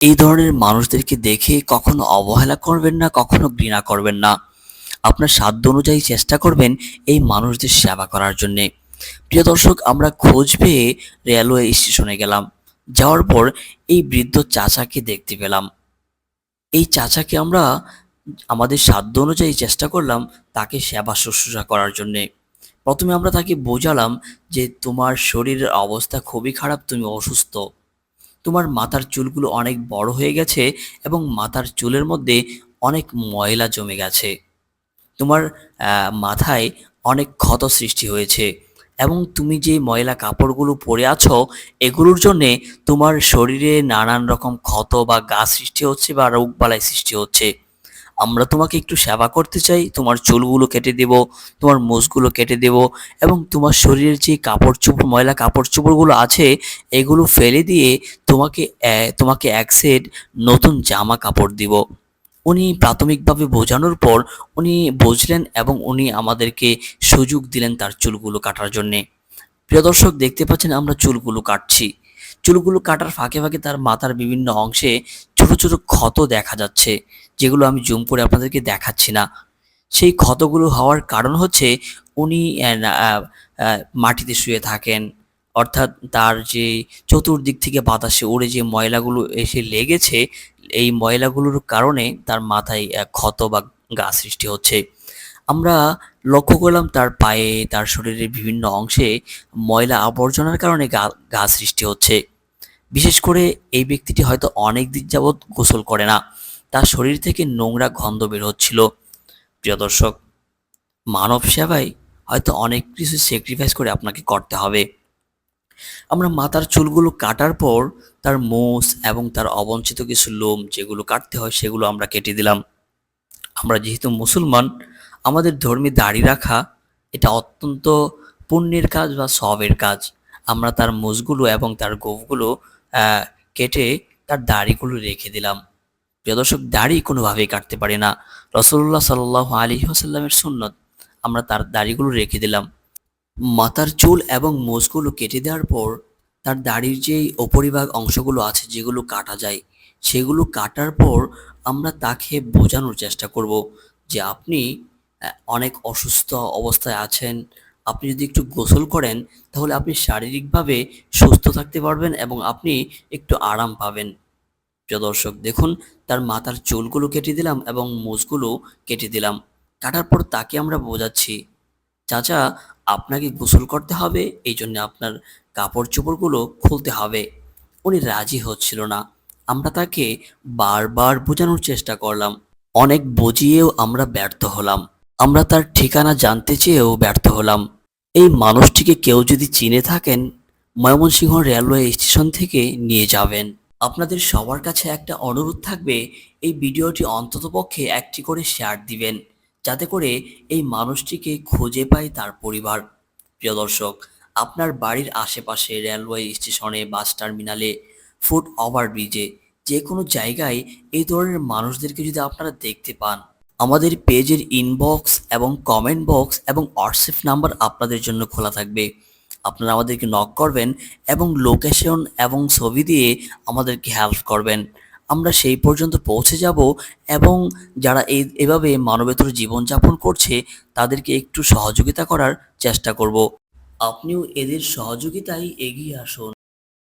এই ধরনের মানুষদেরকে দেখে কখনো অবহেলা করবেন না, কখনো ঘৃণা করবেন না। আপনার সাধ্য অনুযায়ী চেষ্টা করবেন এই মানুষদের সেবা করার জন্যে। প্রিয় দর্শক, আমরা খোঁজ পেয়ে রেলওয়ে স্টেশনে গেলাম। যাওয়ার পর এই বৃদ্ধ চাচাকে দেখতে পেলাম। এই চাচাকে আমরা আমাদের সাধ্য অনুযায়ী চেষ্টা করলাম তাকে সেবা শুশ্রূষা করার জন্যে। প্রথমে আমরা তাকে বোঝালাম যে তোমার শরীরের অবস্থা খুবই খারাপ, তুমি অসুস্থ। তোমার মাথার চুলগুলো অনেক বড় হয়ে গেছে এবং মাথার চুলের মধ্যে অনেক ময়লা জমে গেছে। তোমার মাথায় অনেক ক্ষত সৃষ্টি হয়েছে এবং তুমি যে ময়লা কাপড়গুলো পরে আছো এগুলোর জন্যে তোমার শরীরে নানান রকম ক্ষত বা ঘা সৃষ্টি হচ্ছে বা রোগবালাই সৃষ্টি হচ্ছে। আমরা তোমাকে একটু সেবা করতে চাই, তোমার চুলগুলো কেটে দেব, তোমার মোচগুলো কেটে দেব এবং তোমার শরীরের যে কাপড় চোপড় ময়লা কাপড় চোপড়গুলো আছে এগুলো ফেলে দিয়ে তোমাকে এক সেট নতুন জামা কাপড় দিব। উনি প্রাথমিকভাবে বোঝানোর পর উনি বুঝলেন এবং উনি আমাদেরকে সুযোগ দিলেন তার চুলগুলো কাটার জন্যে। প্রিয় দর্শক, দেখতে পাচ্ছেন আমরা চুলগুলো কাটছি। চুলগুলো কাটার ফাঁকে ফাঁকে তার মাথার বিভিন্ন অংশে ছোট ছোট ক্ষত দেখা যাচ্ছে, যেগুলো আমি জুম করে আপনাদেরকে দেখাচ্ছি না। সেই ক্ষতগুলো হওয়ার কারণ হচ্ছে উনি মাটিতে শুয়ে থাকেন, অর্থাৎ তার যে চতুর্দিক থেকে বাতাসে উড়ে যে ময়লাগুলো এসে লেগেছে, এই ময়লাগুলোর কারণে তার মাথায় ক্ষত বা ঘা সৃষ্টি হচ্ছে। আমরা লক্ষ্য করলাম তার পায়ে, তার শরীরের বিভিন্ন অংশে ময়লা আবর্জনার কারণে ঘা সৃষ্টি হচ্ছে। বিশেষ করে এই ব্যক্তিটি হয়তো অনেক দিন যাবৎ গোসল করে না, তার শরীর থেকে নোংরা গন্ধ বের হচ্ছিল। প্রিয় দর্শক, মানব সেবায় হয়তো অনেক কিছু স্যাক্রিফাইস করে আপনাকে করতে হবে। আমরা মাথার চুলগুলো কাটার পর তার মোচ এবং তার অবঞ্চিত কিছু লোম যেগুলো কাটতে হয় সেগুলো আমরা কেটে দিলাম। আমরা যেহেতু মুসলমান, আমাদের ধর্মে দাড়ি রাখা এটা অত্যন্ত পুণ্যের কাজ বা সওয়াবের কাজ। আমরা তার মোচগুলো এবং তার গোঁফগুলো আহ, কেটে তার দাড়িগুলো রেখে দিলাম। প্রিয় দর্শক, দাড়ি কোনোভাবেই কাটতে পারে না, রাসূলুল্লাহ সাল্লাল্লাহু আলাইহি ওয়াসাল্লামের সুন্নত। আমরা তার দাড়িগুলো রেখে দিলাম। মাথার চুল এবং মোচগুলো কেটে দেওয়ার পর তার দাড়ির যেই উপরিভাগ অংশগুলো আছে যেগুলো কাটা যায়, সেগুলো কাটার পর আমরা তাকে বোঝানোর চেষ্টা করব যে আপনি অনেক অসুস্থ অবস্থায় আছেন। আপনি যদি একটু গোসল করেন তাহলে আপনি শারীরিকভাবে সুস্থ থাকতে পারবেন এবং আপনি একটু আরাম পাবেন। প্রিয় দর্শক, দেখুন তার মাথার চুলগুলো কেটে দিলাম এবং মোচগুলো কেটে দিলাম। কাটার পর তাকে আমরা বোঝাচ্ছি, চাচা, আপনাকে গোসল করতে হবে, এই জন্য আপনার কাপড় চোপড়গুলো খুলতে হবে। উনি রাজি হচ্ছিল না। আমরা তাকে বারবার বোঝানোর চেষ্টা করলাম, অনেক বুঝিয়েও আমরা ব্যর্থ হলাম। আমরা তার ঠিকানা জানতে চেয়েও ব্যর্থ হলাম। এই মানুষটিকে কেউ যদি চিনে থাকেন, ময়মনসিংহ রেলওয়ে স্টেশন থেকে নিয়ে যাবেন। আপনাদের সবার কাছে একটা অনুরোধ থাকবে, এই ভিডিওটি অন্ততপক্ষে একটি করে শেয়ার দিবেন, যাতে করে এই মানুষটিকে খুঁজে পায় তার পরিবার। প্রিয় দর্শক, আপনার বাড়ির আশেপাশে রেলওয়ে স্টেশনে, বাস টার্মিনালে, ফুট ওভারব্রিজে, যে কোনো জায়গায় এই ধরনের মানুষদেরকে যদি আপনারা দেখতে পান, আমাদের পেজের ইনবক্স এবং কমেন্ট বক্স এবং হোয়াটসঅ্যাপ নাম্বার আপনাদের জন্য খোলা থাকবে। আপনারা আমাদেরকে নক করবেন এবং লোকেশন এবং ছবি দিয়ে আমাদেরকে হেল্প করবেন। আমরা সেই পর্যন্ত পৌঁছে যাব এবং যারা এভাবে মানবেতর জীবনযাপন করছে তাদেরকে একটু সহযোগিতা করার চেষ্টা করব। আপনিও এদের সহযোগিতায় এগিয়ে আসুন।